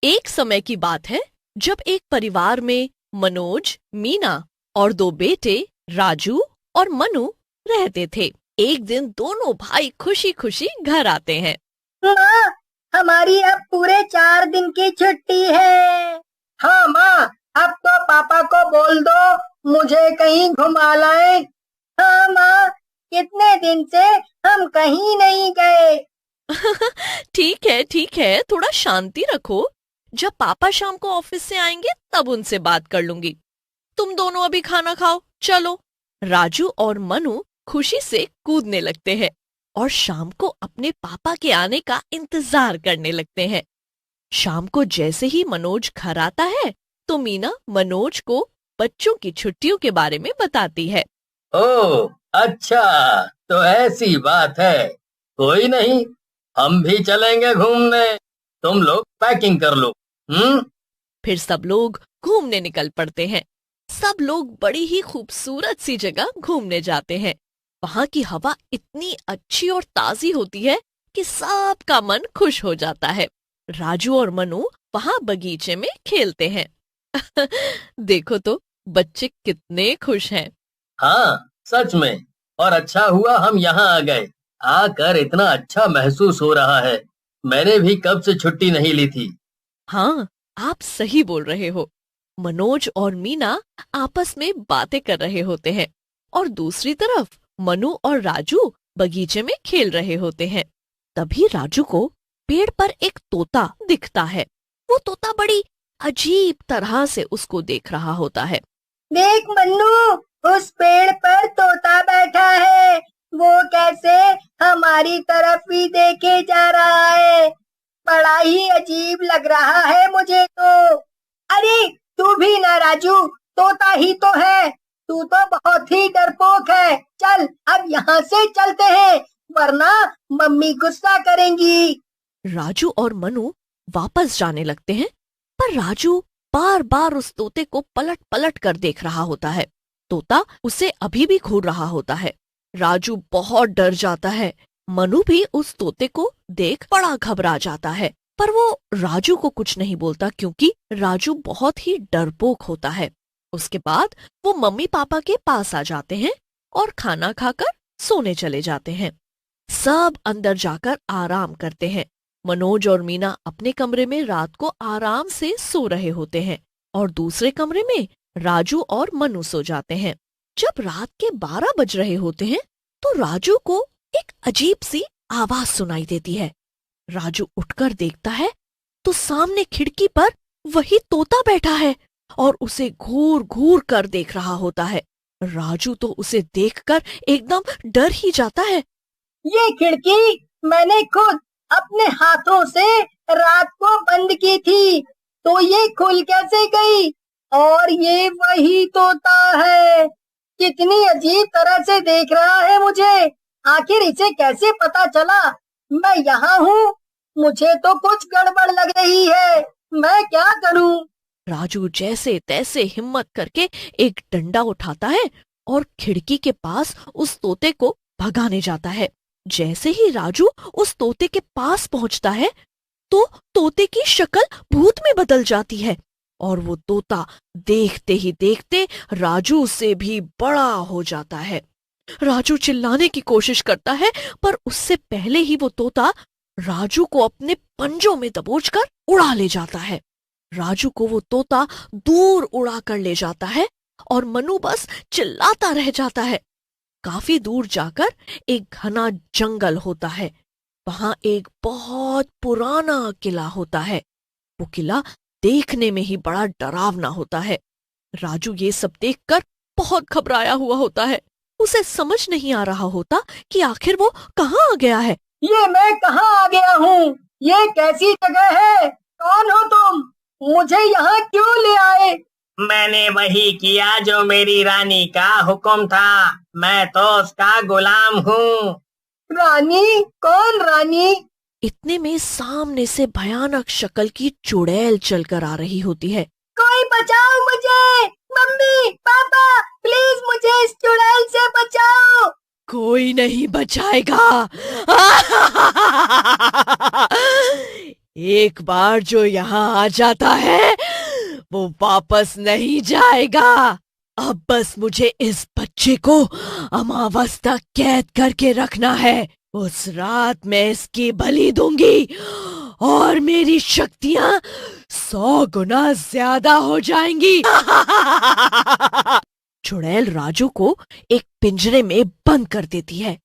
एक समय की बात है जब एक परिवार में मनोज, मीना और दो बेटे राजू और मनु रहते थे। एक दिन दोनों भाई खुशी खुशी घर आते हैं। माँ, हमारी अब पूरे 4 दिन की छुट्टी है। हाँ माँ, अब तो पापा को बोल दो मुझे कहीं घुमा लाए। हाँ माँ, कितने दिन से हम कहीं नहीं गए। ठीक है, थोड़ा शांति रखो। जब पापा शाम को ऑफिस से आएंगे तब उनसे बात कर लूंगी। तुम दोनों अभी खाना खाओ, चलो। राजू और मनु खुशी से कूदने लगते हैं और शाम को अपने पापा के आने का इंतजार करने लगते हैं। शाम को जैसे ही मनोज घर आता है तो मीना मनोज को बच्चों की छुट्टियों के बारे में बताती है। ओह अच्छा, तो ऐसी बात है। कोई नहीं, हम भी चलेंगे घूमने। तुम लोग पैकिंग कर लो। फिर सब लोग घूमने निकल पड़ते हैं। सब लोग बड़ी ही खूबसूरत सी जगह घूमने जाते हैं। वहाँ की हवा इतनी अच्छी और ताजी होती है कि सबका मन खुश हो जाता है। राजू और मनु वहाँ बगीचे में खेलते हैं। देखो तो बच्चे कितने खुश हैं। हाँ सच में, और अच्छा हुआ हम यहाँ आ गए। आकर इतना अच्छा महसूस हो रहा है। मैंने भी कब से छुट्टी नहीं ली थी। हाँ, आप सही बोल रहे हो। मनोज और मीना आपस में बातें कर रहे होते हैं और दूसरी तरफ मनु और राजू बगीचे में खेल रहे होते हैं। तभी राजू को पेड़ पर एक तोता दिखता है। वो तोता बड़ी अजीब तरह से उसको देख रहा होता है। देख मन्नू, उस पेड़ पर तोता बैठा है। वो कैसे हमारी तरफ ही देखे जा रहा है। बड़ा ही अजीब लग रहा है मुझे तो। अरे तू भी ना राजू, तोता ही तो है। तू तो बहुत ही डरपोक है। चल अब यहाँ से चलते हैं, वरना मम्मी गुस्सा करेंगी। राजू और मनु वापस जाने लगते हैं, पर राजू बार बार उस तोते को पलट पलट कर देख रहा होता है। तोता उसे अभी भी घूर रहा होता है। राजू बहुत डर जाता है। मनु भी उस तोते को देख बड़ा घबरा जाता है, पर वो राजू को कुछ नहीं बोलता क्योंकि राजू बहुत ही डरपोक होता है। उसके बाद वो मम्मी पापा के पास आ जाते हैं और खाना खाकर सोने चले जाते हैं। सब अंदर जाकर आराम करते हैं। मनोज और मीना अपने कमरे में रात को आराम से सो रहे होते हैं और दूसरे कमरे में राजू और मनु सो जाते हैं। जब रात के 12 बज रहे होते हैं तो राजू को एक अजीब सी आवाज सुनाई देती है। राजू उठकर देखता है तो सामने खिड़की पर वही तोता बैठा है और उसे घूर घूर कर देख रहा होता है। राजू तो उसे देखकर एकदम डर ही जाता है। ये खिड़की मैंने खुद अपने हाथों से रात को बंद की थी, तो ये खुल कैसे गई? और ये वही तोता है। कितनी अजीब तरह से देख रहा है मुझे। आखिर इसे कैसे पता चला मैं यहाँ हूँ? मुझे तो कुछ गड़बड़ लग रही है। मैं क्या करूँ? राजू जैसे तैसे हिम्मत करके एक डंडा उठाता है और खिड़की के पास उस तोते को भगाने जाता है। जैसे ही राजू उस तोते के पास पहुंचता है तो तोते की शक्ल भूत में बदल जाती है और वो तोता देखते ही देखते राजू से भी बड़ा हो जाता है। राजू चिल्लाने की कोशिश करता है, पर उससे पहले ही वो तोता राजू को अपने पंजों में दबोचकर उड़ा ले जाता है। राजू को वो तोता दूर उड़ा कर ले जाता है और मनु बस चिल्लाता रह जाता है। काफी दूर जाकर एक घना जंगल होता है। वहां एक बहुत पुराना किला होता है। वो किला देखने में ही बड़ा डरावना होता है। राजू ये सब देखकर बहुत घबराया हुआ होता है। उसे समझ नहीं आ रहा होता कि आखिर वो कहाँ आ गया है। ये मैं कहाँ आ गया हूँ? ये कैसी जगह है? कौन हो तुम? मुझे यहाँ क्यों ले आए? मैंने वही किया जो मेरी रानी का हुक्म था। मैं तो उसका गुलाम हूँ। रानी? कौन रानी? इतने में सामने से भयानक शक्ल की चुड़ैल चलकर आ रही होती है। कोई बचाओ मुझे! मम्मी, पापा, प्लीज मुझे इस चुड़ैल से बचाओ। कोई नहीं बचाएगा। एक बार जो यहाँ आ जाता है वो वापस नहीं जाएगा। अब बस मुझे इस बच्चे को अमावस तक कैद करके रखना है। उस रात मैं इसकी बलि दूंगी और मेरी शक्तियां 100 गुना ज्यादा हो जाएंगी। चुड़ैल राजू को एक पिंजरे में बंद कर देती है।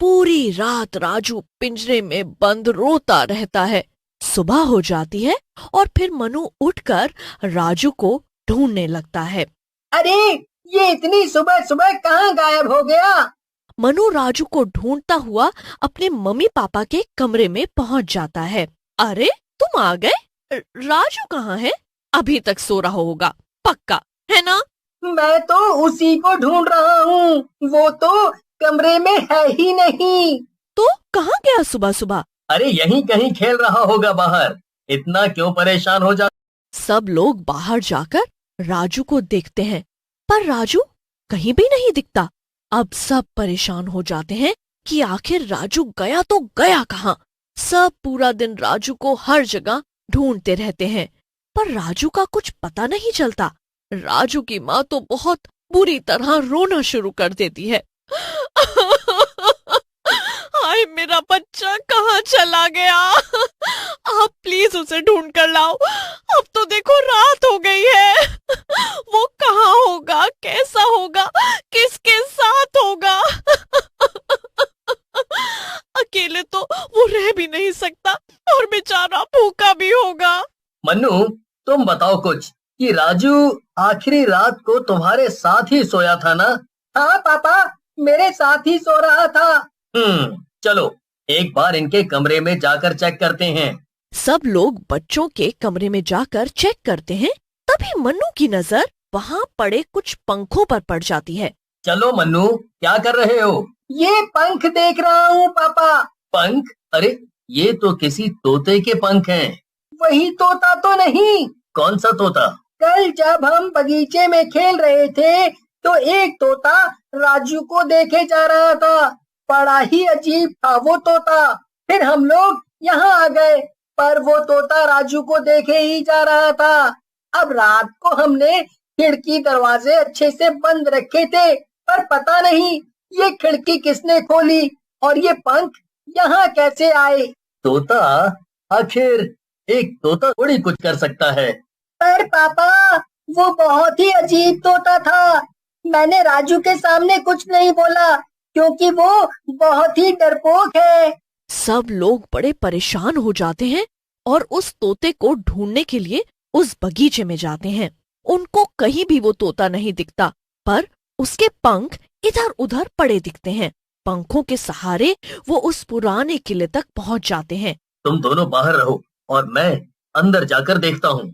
पूरी रात राजू पिंजरे में बंद रोता रहता है। सुबह हो जाती है और फिर मनु उठकर राजू को ढूंढने लगता है। अरे, ये इतनी सुबह सुबह कहाँ गायब हो गया? मनु राजू को ढूंढता हुआ अपने मम्मी पापा के कमरे में पहुंच जाता है। अरे, तुम आ गए? राजू कहाँ है? अभी तक सो रहा होगा पक्का, है ना? मैं तो उसी को ढूंढ रहा हूँ, वो तो कमरे में है ही नहीं। तो कहाँ गया सुबह सुबह? अरे यहीं कहीं खेल रहा होगा बाहर, इतना क्यों परेशान हो जा। सब लोग बाहर जाकर राजू को देखते हैं, पर राजू कहीं भी नहीं दिखता। अब सब परेशान हो जाते हैं कि आखिर राजू गया तो गया कहाँ। सब पूरा दिन राजू को हर जगह ढूंढते रहते हैं, पर राजू का कुछ पता नहीं चलता। राजू की माँ तो बहुत बुरी तरह रोना शुरू कर देती है। हाय, मेरा बच्चा कहाँ चला गया? आप प्लीज उसे ढूंढ कर लाओ। अब तो देखो रात हो गई है। वो कहाँ होगा, कैसा होगा, किसके साथ होगा? अकेले तो वो रह भी नहीं सकता और बेचारा भूखा भी होगा। मन्नू, तुम बताओ कुछ कि राजू आखिरी रात को तुम्हारे साथ ही सोया था ना? हाँ पापा, मेरे साथ ही सो रहा था। चलो एक बार इनके कमरे में जाकर चेक करते हैं। सब लोग बच्चों के कमरे में जाकर चेक करते हैं। तभी मन्नू की नजर वहाँ पड़े कुछ पंखों पर पड़ जाती है। चलो मन्नू, क्या कर रहे हो? ये पंख देख रहा हूँ पापा। पंख? अरे ये तो किसी तोते के पंख हैं। वही तोता तो नहीं? कौन सा तोता? कल जब हम बगीचे में खेल रहे थे तो एक तोता राजू को देखे जा रहा था। बड़ा ही अजीब था वो तोता। फिर हम लोग यहाँ आ गए, पर वो तोता राजू को देखे ही जा रहा था। अब रात को हमने खिड़की दरवाजे अच्छे से बंद रखे थे, पर पता नहीं ये खिड़की किसने खोली और ये पंख यहाँ कैसे आए। तोता? आखिर एक तोता थोड़ी कुछ कर सकता है। पर पापा, वो बहुत ही अजीब तोता था। मैंने राजू के सामने कुछ नहीं बोला क्योंकि वो बहुत ही डरपोक है। सब लोग बड़े परेशान हो जाते हैं और उस तोते को ढूंढने के लिए उस बगीचे में जाते हैं। उनको कहीं भी वो तोता नहीं दिखता, पर उसके पंख इधर उधर पड़े दिखते हैं। पंखों के सहारे वो उस पुराने किले तक पहुंच जाते हैं। तुम दोनों बाहर रहो और मैं अंदर जाकर देखता हूँ।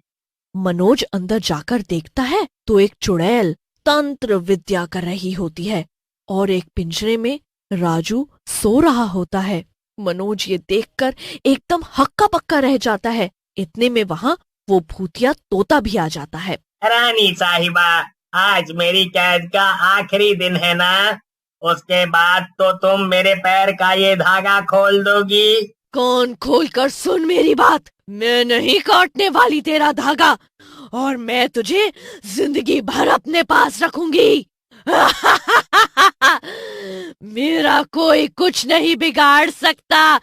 मनोज अंदर जाकर देखता है तो एक चुड़ैल तंत्र विद्या कर रही होती है और एक पिंजरे में राजू सो रहा होता है। मनोज ये देखकर एकदम हक्का बक्का रह जाता है। इतने में वहाँ वो भूतिया तोता भी आ जाता है। रानी साहिबा, आज मेरी कैद का आखिरी दिन है ना? उसके बाद तो तुम मेरे पैर का ये धागा खोल दोगी। कान खोलकर सुन मेरी बात। मैं नहीं काटने वाली तेरा धागा और मैं तुझे जिंदगी भर अपने पास रखूंगी। मेरा कोई कुछ नहीं बिगाड़ सकता।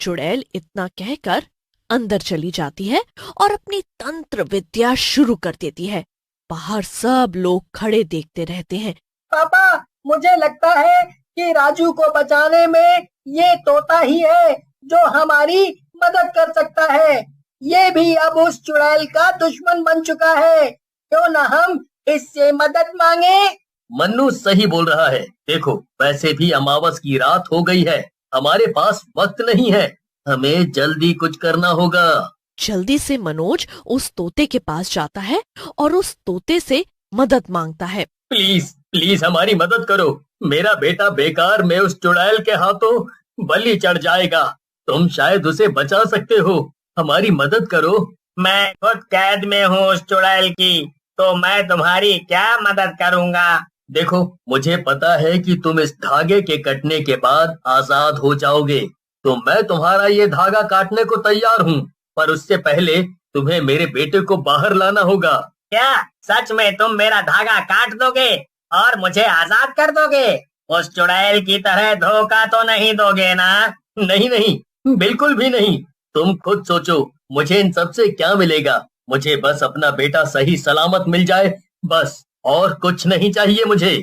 चुड़ैल इतना कहकर अंदर चली जाती है और अपनी तंत्र विद्या शुरू कर देती है। बाहर सब लोग खड़े देखते रहते हैं। पापा, मुझे लगता है कि राजू को बचाने में ये तोता ही है जो हमारी मदद कर सकता है। ये भी अब उस चुड़ैल का दुश्मन बन चुका है। क्यों न हम इससे मदद मांगे? मन्नू सही बोल रहा है। देखो, वैसे भी अमावस की रात हो गई है, हमारे पास वक्त नहीं है, हमें जल्दी कुछ करना होगा। जल्दी से मनोज उस तोते के पास जाता है और उस तोते से मदद मांगता है। प्लीज प्लीज हमारी मदद करो। मेरा बेटा बेकार में उस चुड़ैल के हाथों बलि चढ़ जाएगा। तुम शायद उसे बचा सकते हो, हमारी मदद करो। मैं खुद कैद में हूँ उस चुड़ैल की, तो मैं तुम्हारी क्या मदद करूँगा? देखो, मुझे पता है कि तुम इस धागे के कटने के बाद आजाद हो जाओगे, तो मैं तुम्हारा ये धागा काटने को तैयार हूँ, पर उससे पहले तुम्हें मेरे बेटे को बाहर लाना होगा। क्या सच में तुम मेरा धागा काट दोगे और मुझे आजाद कर दोगे? उस चुड़ैल की तरह धोखा तो नहीं दोगे ना? नहीं नहीं, बिल्कुल भी नहीं। तुम खुद सोचो, मुझे इन सब से क्या मिलेगा? मुझे बस अपना बेटा सही सलामत मिल जाए, बस, और कुछ नहीं चाहिए मुझे।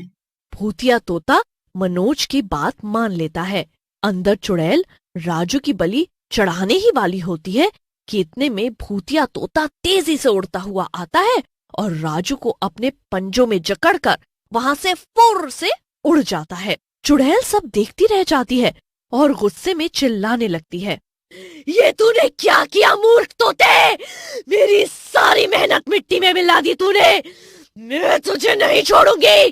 भूतिया तोता मनोज की बात मान लेता है। अंदर चुड़ैल राजू की बलि चढ़ाने ही वाली होती है कि इतने में भूतिया तोता तेजी से उड़ता हुआ आता है और राजू को अपने पंजों में जकड़कर वहां से फुर्र से उड़ जाता है। चुड़ैल सब देखती रह जाती है और गुस्से में चिल्लाने लगती है, ये तूने क्या किया मूर्ख तोते? मेरी सारी मेहनत मिट्टी में मिला दी तूने। मैं तुझे नहीं छोड़ूंगी,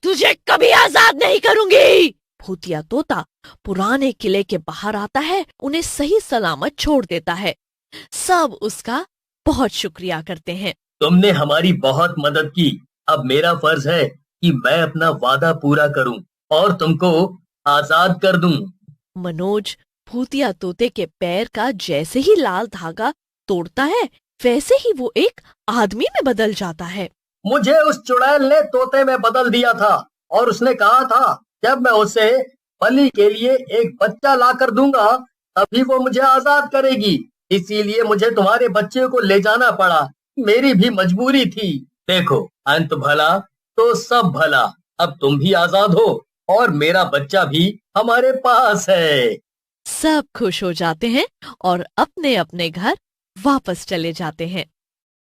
तुझे कभी आजाद नहीं करूंगी। भूतिया तोता पुराने किले के बाहर आता है, उन्हें सही सलामत छोड़ देता है। सब उसका बहुत शुक्रिया करते हैं। तुमने हमारी बहुत मदद की। अब मेरा फर्ज है कि मैं अपना वादा पूरा करूं और तुमको आजाद कर दूं। मनोज भूतिया तोते के पैर का जैसे ही लाल धागा तोड़ता है, वैसे ही वो एक आदमी में बदल जाता है। मुझे उस चुड़ैल ने तोते में बदल दिया था और उसने कहा था जब मैं उसे बलि के लिए एक बच्चा ला कर दूंगा तभी वो मुझे आजाद करेगी। इसीलिए मुझे तुम्हारे बच्चे को ले जाना पड़ा, मेरी भी मजबूरी थी। देखो, अंत भला तो सब भला। अब तुम भी आजाद हो और मेरा बच्चा भी हमारे पास है। सब खुश हो जाते हैं और अपने अपने घर वापस चले जाते हैं।